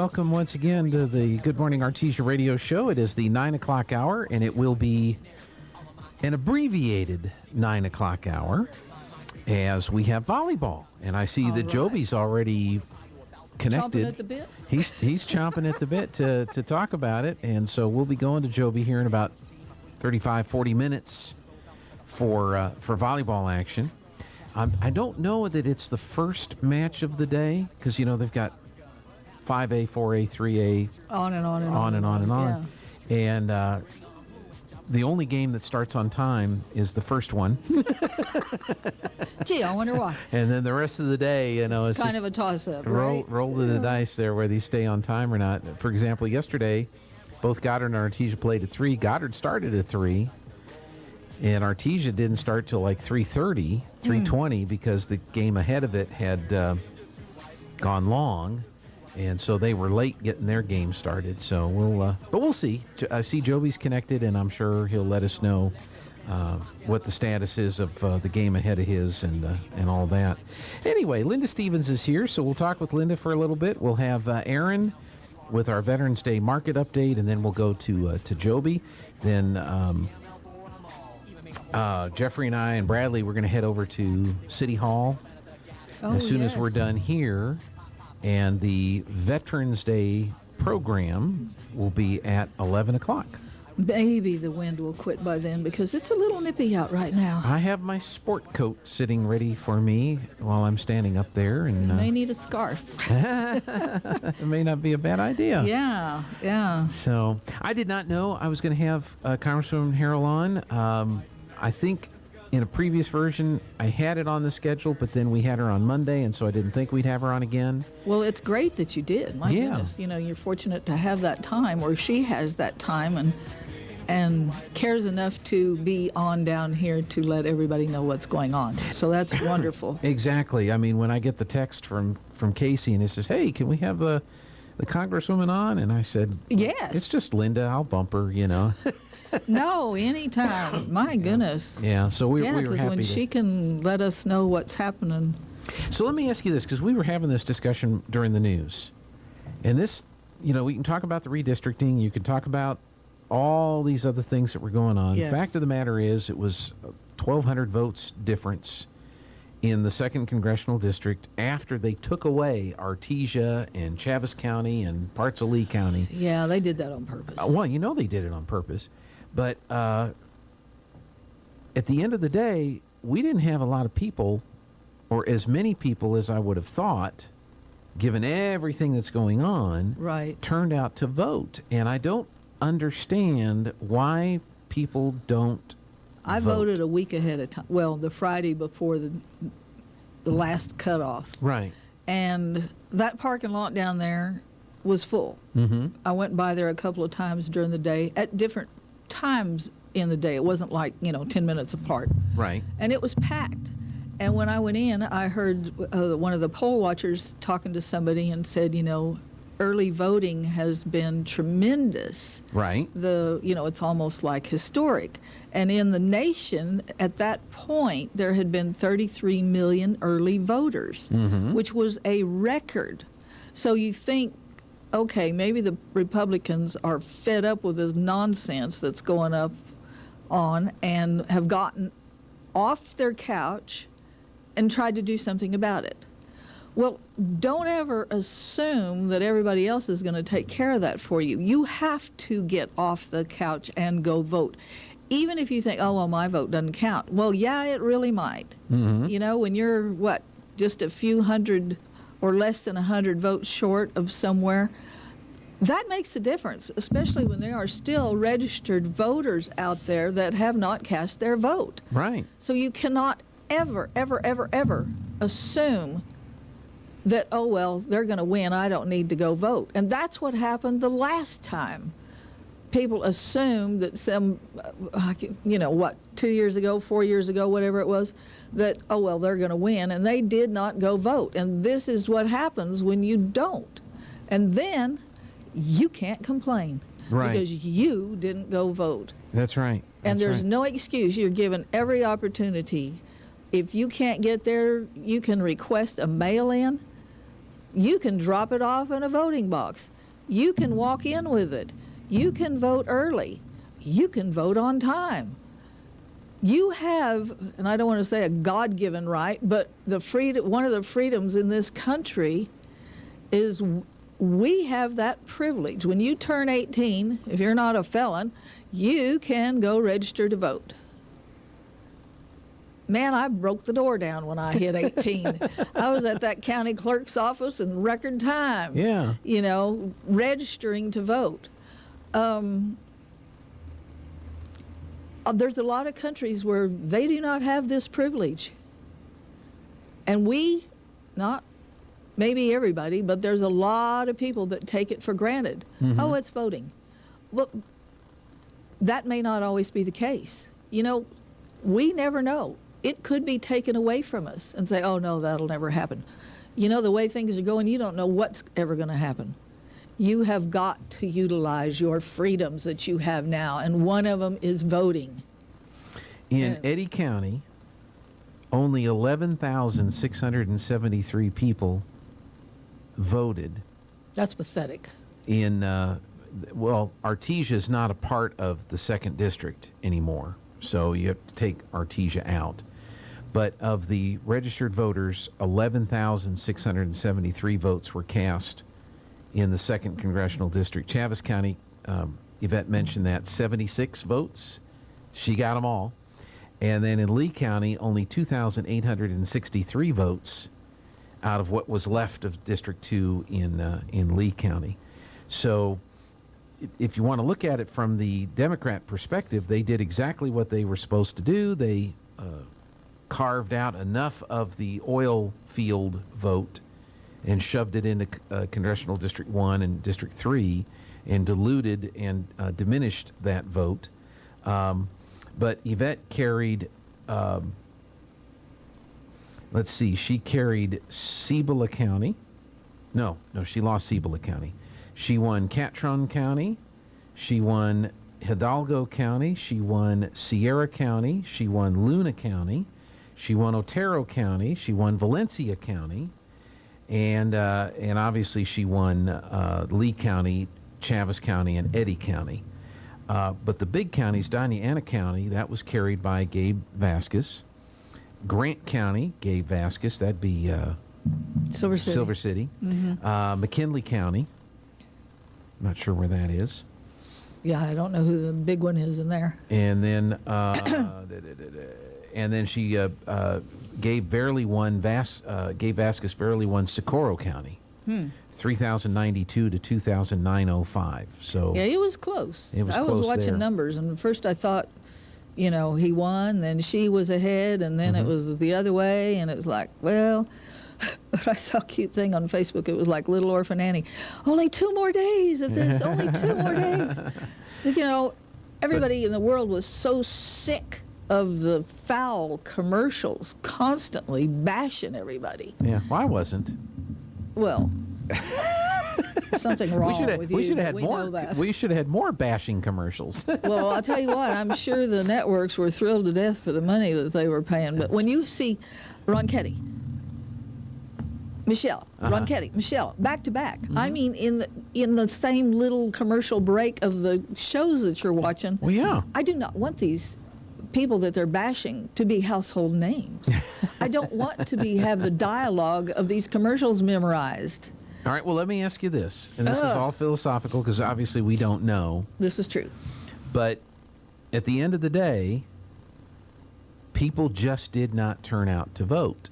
welcome once again to the Good Morning Artesia radio show. It is the 9 o'clock hour, and it will be an abbreviated 9 o'clock hour as we have volleyball. And I see that Joby's already connected. Chomping at the bit? He's chomping at the bit to talk about it, and so we'll be going to Joby here in about 35, 40 minutes for volleyball action. I don't know that it's the first match of the day because, you know, they've got 5A, 4A, 3A. On and on and on. on. And on and on. Yeah. And the only game that starts on time is the first one. Gee, I wonder why. And then the rest of the day, you know, it's kind of a toss-up, right? Roll to the dice there whether you stay on time or not. For example, yesterday, both Goddard and Artesia played at 3. Goddard started at 3. And Artesia didn't start till like 3:30, 3:20 because the game ahead of it had gone long, and so they were late getting their game started. So we'll see. I see Joby's connected, and I'm sure he'll let us know what the status is of the game ahead of his and all that. Anyway, Linda Stevens is here, so we'll talk with Linda for a little bit. We'll have Aaron with our Veterans Day market update, and then we'll go to Joby. Then Jeffrey and I and Bradley, we're going to head over to City Hall as soon as we're done here. And the Veterans Day program will be at 11 o'clock. Maybe the wind will quit by then because it's a little nippy out right now. I have my sport coat sitting ready for me while I'm standing up there. And you may need a scarf. It may not be a bad idea. Yeah. So I did not know I was going to have Congresswoman Harrell on. I think in a previous version, I had it on the schedule, but then we had her on Monday, and so I didn't think we'd have her on again. Well, it's great that you did. My goodness. You know, you're fortunate to have that time, or she has that time and cares enough to be on down here to let everybody know what's going on. So that's wonderful. Exactly. I mean, when I get the text from Casey, and it says, hey, can we have the Congresswoman on? And I said, yes. It's just Linda. I'll bump her, you know. No, anytime. My goodness. Yeah, so we were happy. Because when she can let us know what's happening. So let me ask you this, because we were having this discussion during the news. And this, you know, we can talk about the redistricting. You can talk about all these other things that were going on. Yes. The fact of the matter is it was 1,200 votes difference in the 2nd Congressional District after they took away Artesia and Chaves County and parts of Lee County. Yeah, they did that on purpose. Well, you know they did it on purpose. But at the end of the day, we didn't have a lot of people, or as many people as I would have thought, given everything that's going on, turned out to vote. And I don't understand why people don't I vote. Voted a week ahead of time. Well, the Friday before the last cutoff. Right. And that parking lot down there was full. Mm-hmm. I went by there a couple of times during the day at different times in the day. It wasn't like, 10 minutes apart. Right. And it was packed. And when I went in, I heard one of the poll watchers talking to somebody and said, early voting has been tremendous. Right. It's almost like historic. And in the nation, at that point, there had been 33 million early voters, which was a record. So you think, okay, maybe the Republicans are fed up with this nonsense that's going on and have gotten off their couch and tried to do something about it. Well, don't ever assume that everybody else is going to take care of that for you. You have to get off the couch and go vote. Even if you think, oh, well, my vote doesn't count. Well, yeah, it really might. Mm-hmm. When you're, just a few hundred or less than 100 votes short of somewhere, that makes a difference, especially when there are still registered voters out there that have not cast their vote. Right. So you cannot ever, ever, ever, ever assume that, oh, well, they're going to win, I don't need to go vote. And that's what happened the last time. People assumed that 2 years ago, 4 years ago, whatever it was, that, oh, well, they're going to win, and they did not go vote. And this is what happens when you don't. And then you can't complain. Right. Because you didn't go vote. That's right. And there's no excuse. You're given every opportunity. If you can't get there, you can request a mail-in. You can drop it off in a voting box. You can walk in with it. You can vote early. You can vote on time. You have, and I don't want to say a God-given right, but one of the freedoms in this country is we have that privilege. When you turn 18, if you're not a felon, you can go register to vote. Man, I broke the door down when I hit 18. I was at that county clerk's office in record time. Yeah. Registering to vote. There's a lot of countries where they do not have this privilege. And we, not maybe everybody, but there's a lot of people that take it for granted. Mm-hmm. Oh, it's voting. Well, that may not always be the case. We never know. It could be taken away from us and say, oh, no, that'll never happen. The way things are going, you don't know what's ever going to happen. You have got to utilize your freedoms that you have now, and one of them is voting. In Eddy County, only 11,673 people voted. That's pathetic. Artesia is not a part of the 2nd District anymore, so you have to take Artesia out. But of the registered voters, 11,673 votes were cast in the 2nd Congressional District. Chaves County, Yvette mentioned that, 76 votes. She got them all. And then in Lee County, only 2,863 votes out of what was left of District 2 in Lee County. So if you want to look at it from the Democrat perspective, they did exactly what they were supposed to do. They carved out enough of the oil field vote and shoved it into Congressional District 1 and District 3 and diluted and diminished that vote. But Yvette carried, she carried Cibola County. No, she lost Cibola County. She won Catron County. She won Hidalgo County. She won Sierra County. She won Luna County. She won Otero County. She won Valencia County. And obviously she won Lee County, Chaves County, and Eddy County. But the big counties, Diana County, that was carried by Gabe Vasquez. Grant County, Gabe Vasquez, that'd be Silver City. Mm-hmm. McKinley County, not sure where that is. Yeah, I don't know who the big one is in there. And then she Gabe Vasquez barely won Socorro County. 3,092 to 2,905. So yeah, it was close. I was watching there. Numbers, and at first I thought, he won, then she was ahead, and then it was the other way, and it was like, well, but I saw a cute thing on Facebook. It was like Little Orphan Annie. Only 2 more days. It's only 2 more days. Everybody in the world was so sick of the foul commercials constantly bashing everybody. Yeah, well, I wasn't. Well, something wrong with you. We should have had more. Know that. We should have had more bashing commercials. Well, I'll tell you what. I'm sure the networks were thrilled to death for the money that they were paying. But when you see Ronchetti, Michelle, Ronchetti, Michelle, back to back. Mm-hmm. I mean, in the same little commercial break of the shows that you're watching. Well, yeah. I do not want these people that they're bashing to be household names. I don't want to have the dialogue of these commercials memorized. All right, well, let me ask you this, and this is all philosophical because obviously we don't know. This is true. But at the end of the day, people just did not turn out to vote.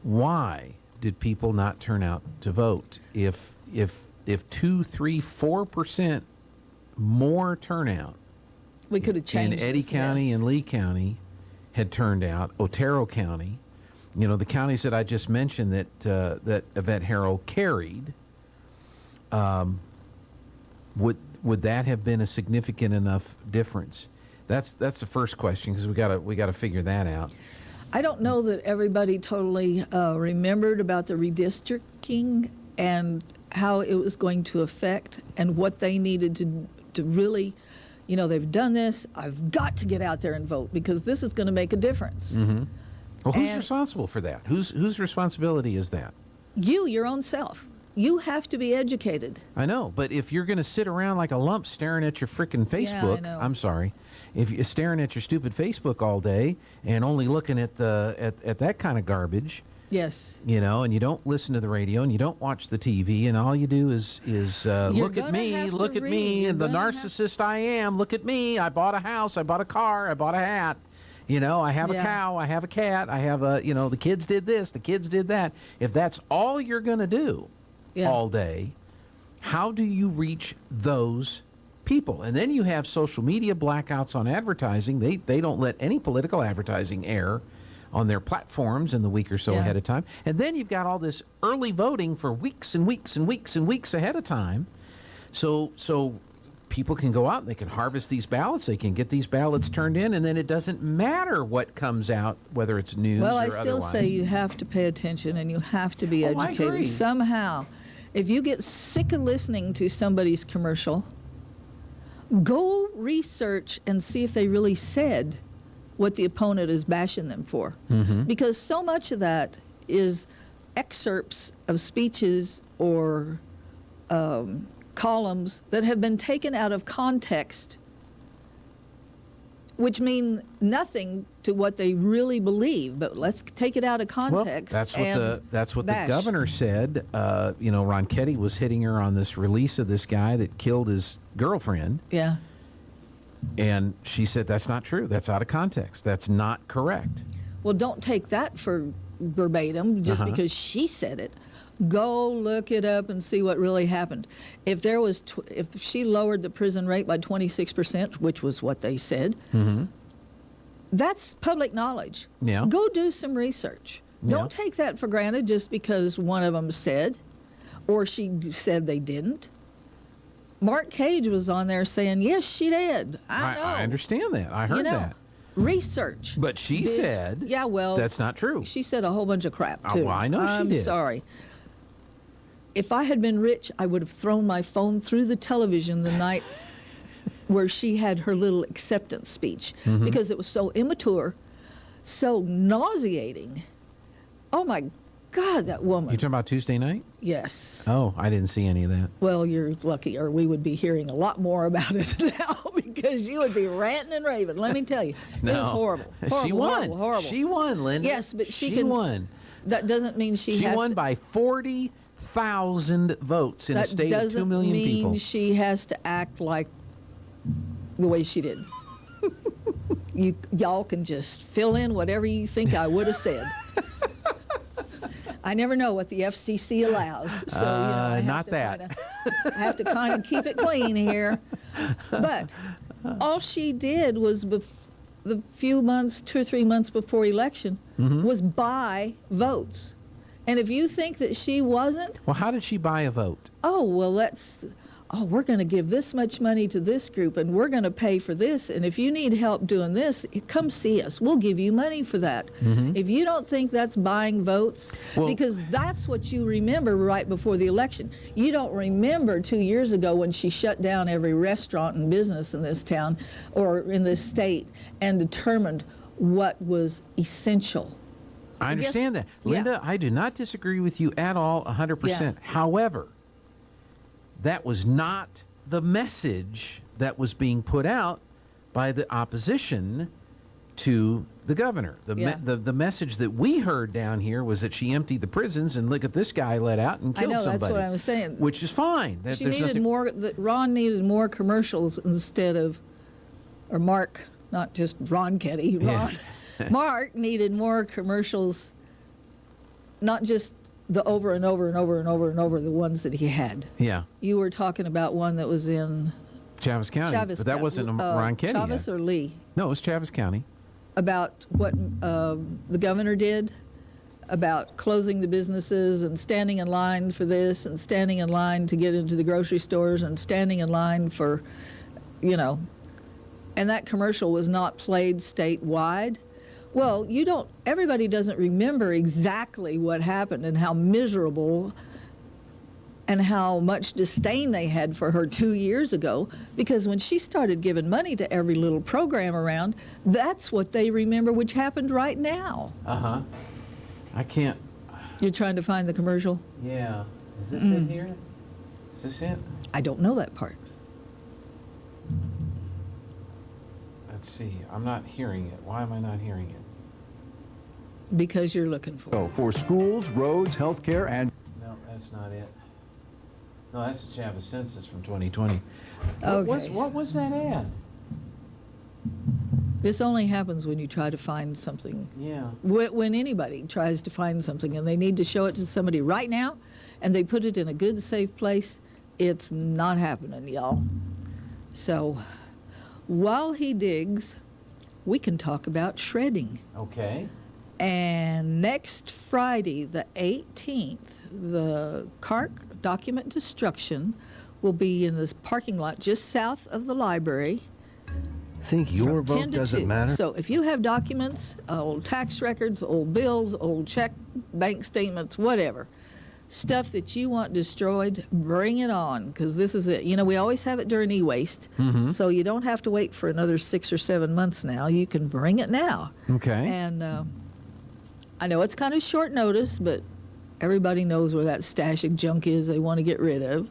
Why did people not turn out to vote? If 2, 3, 4% more turnout, we could have changed in Eddy County and Lee County had turned out, Otero County, the counties that I just mentioned that Yvette Harrell carried, would that have been a significant enough difference? That's the first question, because we got to figure that out. I don't know that everybody totally remembered about the redistricting and how it was going to affect and what they needed to really, they've done this. I've got to get out there and vote because this is going to make a difference. Mm-hmm. Well, who's responsible for that? Whose responsibility is that? You, your own self. You have to be educated. I know, but if you're going to sit around like a lump staring at your frickin' Facebook, know. I'm sorry, if you're staring at your stupid Facebook all day and only looking at at that kind of garbage, Yes. you know, and you don't listen to the radio and you don't watch the TV, and all you do is look at me, and the narcissist I am. Look at me. I bought a house. I bought a car. I bought a hat. You know, I have a cow. I have a cat. I have the kids did this. The kids did that. If that's all you're going to do all day, how do you reach those people? And then you have social media blackouts on advertising. They don't let any political advertising air on their platforms in the week or so ahead of time. And then you've got all this early voting for weeks and weeks and weeks and weeks ahead of time. So people can go out and they can harvest these ballots. They can get these ballots turned in, and then it doesn't matter what comes out, whether it's news or otherwise. Well, I still say you have to pay attention and you have to be educated. I agree. Somehow. If you get sick of listening to somebody's commercial, go research and see if they really said what the opponent is bashing them for. Mm-hmm. Because so much of that is excerpts of speeches or columns that have been taken out of context, which mean nothing to what they really believe. But let's take it out of context. Well, that's what the governor said. Ron Ketty was hitting her on this release of this guy that killed his girlfriend. Yeah. And she said that's not true. That's out of context. That's not correct. Well, don't take that for verbatim just because she said it. Go look it up and see what really happened. If she lowered the prison rate by 26%, which was what they said, that's public knowledge. Yeah. Go do some research. Yeah. Don't take that for granted just because one of them said, or she said they didn't. Mark Cage was on there saying, yes, she did. I know. I understand that. I heard that. Research. But she said, that's not true. She said a whole bunch of crap, too. Well, I know she did. I'm sorry. If I had been rich, I would have thrown my phone through the television the night where she had her little acceptance speech because it was so immature, so nauseating. Oh, my God, that woman. You talking about Tuesday night? Yes. Oh, I didn't see any of that. Well, you're lucky, or we would be hearing a lot more about it now because you would be ranting and raving. Let me tell you. No. It was horrible. She won. Horrible. She won, Linda. Yes, but she won. That doesn't mean she won by 40,000 votes in a state of 2 million people. That doesn't mean she has to act like the way she did. Y'all can just fill in whatever you think I would have said. I never know what the FCC allows, so I have to kind of keep it clean here. But all she did was the few months, 2 or 3 months before election, was buy votes. And if you think that she wasn't... Well, how did she buy a vote? We're going to give this much money to this group, and we're going to pay for this, and if you need help doing this, come see us. We'll give you money for that. If you don't think that's buying votes, because that's what you remember right before the election. You don't remember 2 years ago when she shut down every restaurant and business in this town or in this state and determined what was essential. I understand that. Linda, I do not disagree with you at all 100%. Yeah. However, that was not the message that was being put out by the opposition to the governor. The message that we heard down here was that she emptied the prisons and look at this guy let out and killed somebody. That's what I was saying. Which is fine. Ron needed more commercials instead of, or Mark, not just Ron Ketty, Ron. Mark needed more commercials, not just the over and over and over and over and over the ones that he had. Yeah. You were talking about one that was in Chaves County, but that wasn't Ron Ketty. Chaves or Lee? No, it was Chaves County. About what the governor did about closing the businesses and standing in line for this and standing in line to get into the grocery stores and standing in line for, and that commercial was not played statewide. Well, everybody doesn't remember exactly what happened and how miserable and how much disdain they had for her 2 years ago, because when she started giving money to every little program around, that's what they remember, which happened right now. I can't. You're trying to find the commercial? Yeah. Is this it here? Is this it? I don't know that part. Let's see. I'm not hearing it. Why am I not hearing it? Because you're looking for it. For schools, roads, healthcare, and No, that's not it. No, that's the Java census from 2020. Okay. What was that ad? This only happens when you try to find something. Yeah. When anybody tries to find something and they need to show it to somebody right now, and they put it in a good, safe place, it's not happening, y'all. So, while he digs, we can talk about shredding. Okay. And next Friday, the 18th, the CARC document destruction will be in this parking lot just south of the library. think your from 10 vote to doesn't 2. matter? So if you have documents, old tax records, old bills, old check, bank statements, whatever, stuff that you want destroyed, bring it on, because this is it. You know, we always have it during e-waste, so you don't have to wait for another 6 or 7 months now. You can bring it now. Okay. And I know it's kind of short notice, but everybody knows where that stash of junk is they want to get rid of.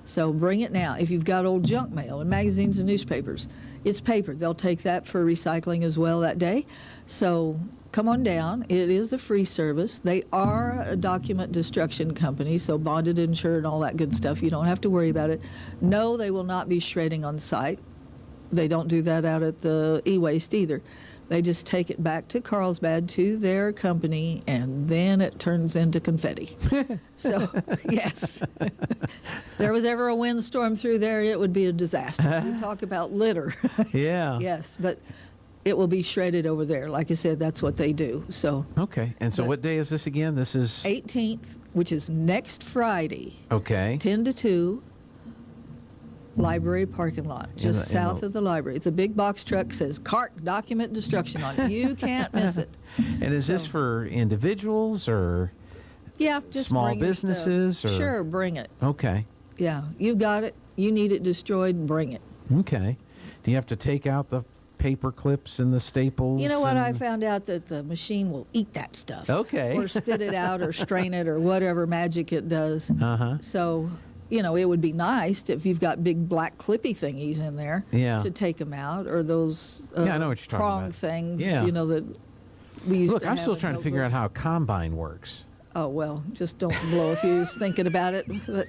So bring it now. If you've got old junk mail and magazines and newspapers, it's paper. They'll take that for recycling as well that day. So come on down. It is a free service. They are a document destruction company, so bonded, insured, all that good stuff. You don't have to worry about it. No, they will not be shredding on site. They don't do that out at the e-waste either. They just take it back to Carlsbad to their company, and then it turns into confetti. So, yes. There was ever a windstorm through there, it would be a disaster. You talk about litter. Yeah. Yes, but it will be shredded over there. Like I said, that's what they do. So, Okay. And so But- what day is this again? This is 18th, which is next Friday, okay. 10 to 2, library parking lot, just in south the- of the library. It's a big box truck, says CART document destruction on it. You can't miss it. And is this So- for individuals or Yeah, just Small bring your stuff. businesses or- Sure, bring it. okay? Yeah, you got it. You need it destroyed, bring it. Okay. Do you have to take out the paper clips and the staples? You know what? I and- found out that the machine will eat that stuff. Okay. Or spit it out or strain it or whatever magic it does. Uh-huh. So, you know, it would be nice if you've got big black clippy thingies in there Yeah. to take them out, or those Yeah, I know what you're talking prong about. things, Yeah. you know, that we used Look, to I'm have still in trying to figure out notebooks. how a combine works. Oh, well, just don't blow a fuse thinking about it. But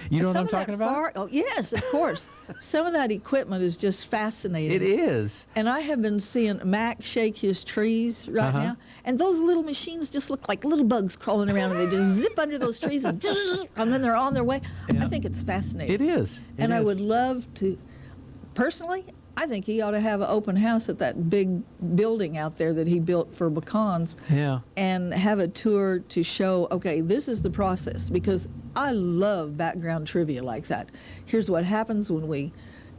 You know what some I'm of that talking about? Oh, yes, of course. Some of that equipment is just fascinating. It is. And I have been seeing Mac shake his trees right Uh-huh. now, and those little machines just look like little bugs crawling around, and they just zip under those trees, and then they're on their way. Yeah. I think it's fascinating. It is. It And I is. would love to, personally, I think he ought to have an open house at that big building out there that he built for Bacons, Yeah. and have a tour to show, okay, this is the process, because I love background trivia like that. Here's what happens when we,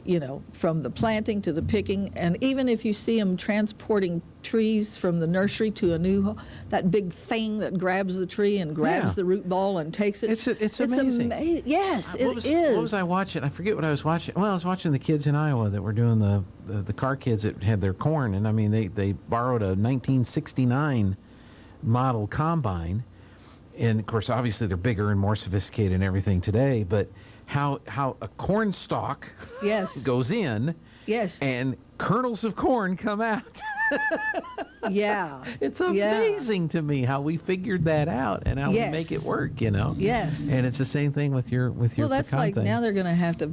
you know, from the planting to the picking, and even if you see them transporting trees from the nursery to a new, that big thing that grabs the tree and grabs Yeah. the root ball and takes it. It's amazing. Yes, What was, it is. What was I watching? I forget what I was watching. Well, I was watching the kids in Iowa that were doing the car kids that had their corn, and I mean they borrowed a 1969 model combine, and of course obviously they're bigger and more sophisticated and everything today. But how a corn stalk Yes. goes in, Yes. and kernels of corn come out. Yeah. It's Yeah. amazing to me how we figured that out and how Yes. we make it work. You know. Yes. And it's the same thing with your Well, that's pecan like thing. now they're going to have to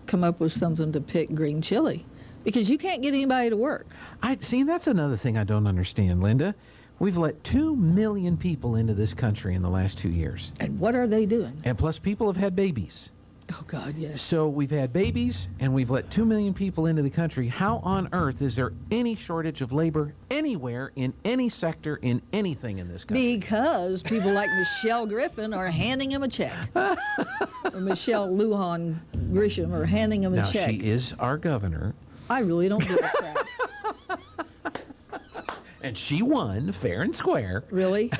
come up with something to pick green chili, because you can't get anybody to work. I see. That's another thing I don't understand, Linda. We've let 2 million people into this country in the last 2 years, And what are they doing? and plus people have had babies. Oh, God, yes. So we've had babies, and we've let 2 million people into the country. How on earth is there any shortage of labor anywhere in any sector in anything in this country? Because people like Michelle Griffin are handing him a check. Or Michelle Lujan Grisham are handing him a Now check. she is our governor, I really don't give a crap. and she won fair and square. Really?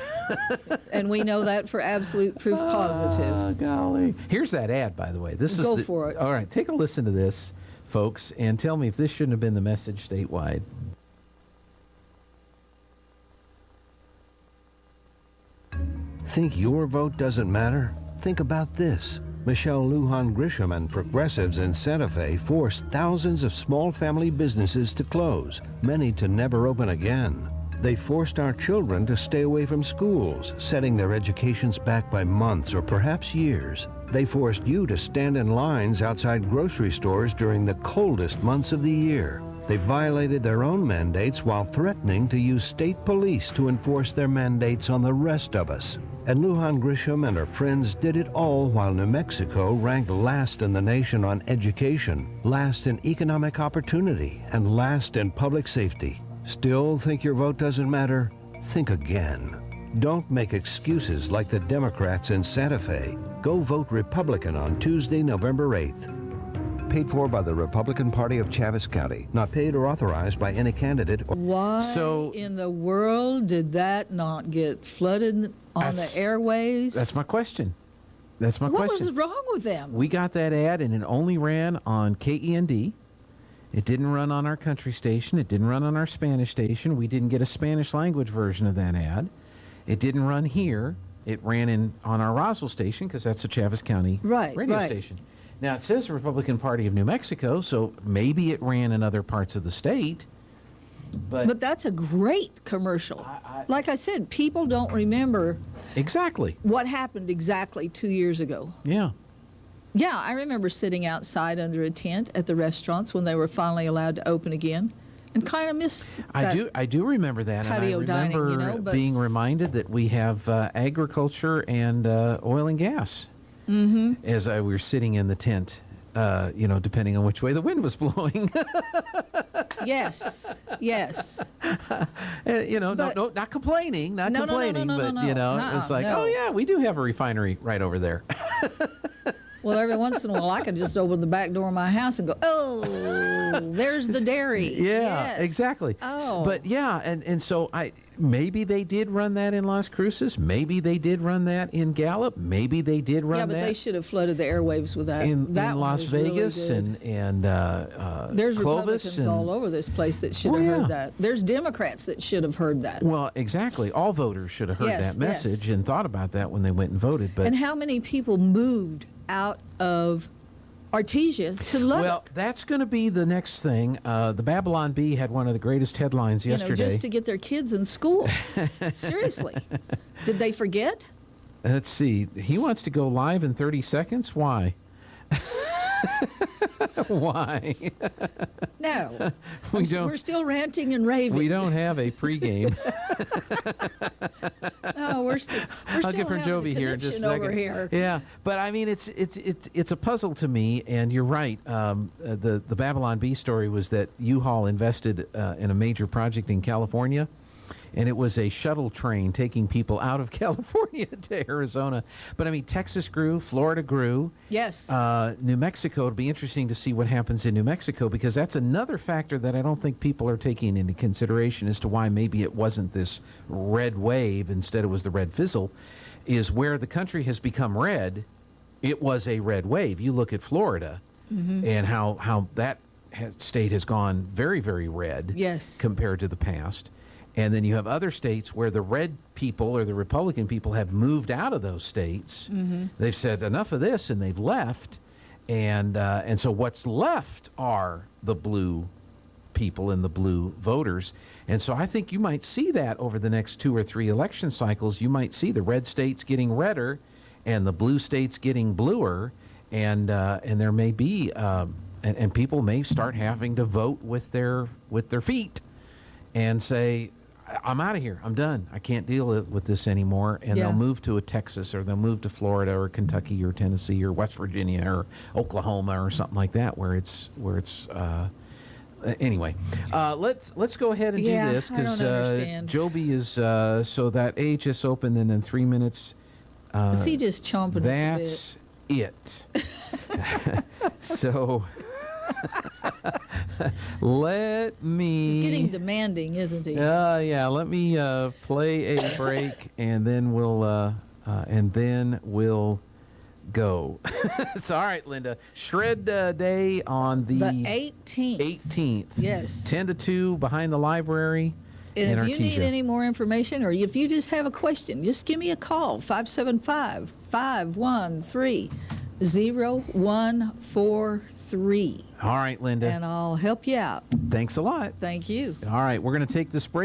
And we know that for absolute proof positive. Oh, golly. Here's that ad, by the way. This Go is for it. All right, take a listen to this, folks, and tell me if this shouldn't have been the message statewide. Think your vote doesn't matter? Think about this. Michelle Lujan Grisham and progressives in Santa Fe forced thousands of small family businesses to close, many to never open again. They forced our children to stay away from schools, setting their educations back by months or perhaps years. They forced you to stand in lines outside grocery stores during the coldest months of the year. They violated their own mandates while threatening to use state police to enforce their mandates on the rest of us. And Lujan Grisham and her friends did it all while New Mexico ranked last in the nation on education, last in economic opportunity, and last in public safety. Still think your vote doesn't matter? Think again. Don't make excuses like the Democrats in Santa Fe. Go vote Republican on Tuesday, November 8th. Paid for by the Republican Party of Chaves County. Not paid or authorized by any candidate. Why So- in the world did that not get flooded on the airways? That's my question. That's my What question. was wrong with them? We got that ad, and it only ran on KEND. It didn't run on our country station. It didn't run on our Spanish station. We didn't get a Spanish language version of that ad. It didn't run here. It ran on our Roswell station because that's the Chaves County radio right. station. Now, it says the Republican Party of New Mexico, so maybe it ran in other parts of the state. But that's a great commercial. Like I said, people don't remember Exactly. what happened exactly 2 years ago. Yeah. Yeah, I remember sitting outside under a tent at the restaurants when they were finally allowed to open again, and kind of missed that. I do remember that, and I patio dining, remember but being reminded that we have agriculture and oil and gas. As we were sitting in the tent, depending on which way the wind was blowing. Yes, yes. Not complaining, No, no, complaining, no, but it's like, no. oh yeah, we do have a refinery right over there. Well, every once in a while, I could just open the back door of my house and go, oh, there's the dairy. Yeah, Yes. exactly. Oh. But yeah, and so maybe they did run that in Las Cruces. Maybe they did run that in Gallup. Maybe they did run Yeah, but that they should have flooded the airwaves with that. in That one Las was really Vegas good. and There's Clovis Republicans and, all over this place that should Well, have yeah. heard that. There's Democrats that should have heard that. Well, exactly. All voters should have heard Yes, that message and thought about that when they went and voted. But And how many people moved out of Artesia to Lubbock? well, that's going to be the next thing. The Babylon Bee had one of the greatest headlines yesterday. Just to get their kids in school. Seriously. Did they forget? Let's see. He wants to go live in 30 seconds. Why? Why? No. We're still ranting and raving. We don't have a pregame. No, we're still I'll get from having Joby a here in just a conniption over second. here. Yeah, but I mean, it's a puzzle to me, and you're right. The Babylon Bee story was that U-Haul invested in a major project in California, and it was a shuttle train taking people out of California to Arizona. But I mean, Texas grew, Florida grew. Yes. New Mexico, it'll be interesting to see what happens in New Mexico, because that's another factor that I don't think people are taking into consideration as to why maybe it wasn't this red wave, instead it was the red fizzle, is where the country has become red, it was a red wave. You look at Florida and how that state has gone very, very red Yes. compared to the past. And then you have other states where the red people or the Republican people have moved out of those states. They've said enough of this, and they've left. And so what's left are the blue people and the blue voters. And so I think you might see that over the next 2 or 3 election cycles. You might see the red states getting redder and the blue states getting bluer. And there may be, and people may start having to vote with their feet and say, I'm out of here. I'm done. I can't deal with this anymore. And Yeah. they'll move to a Texas, or they'll move to Florida or Kentucky or Tennessee or West Virginia or Oklahoma or something like that, where it's anyway. Let's go ahead and Yeah, do this, I don't because understand. Joby is so that AHS opened, and in 3 minutes. Is he just chomping at the bit? That's it. So let me. He's getting demanding, isn't he? Yeah. Let me play a break, and then we'll go. So, all right, Linda. Shred Day on the 18th. 18th. Yes. 10 to 2 behind the library. And in if you need Artesia. any more information, or if you just have a question, just give me a call, 575-513-0143. All right, Linda. And I'll help you out. Thanks a lot. Thank you. All right, we're going to take this break.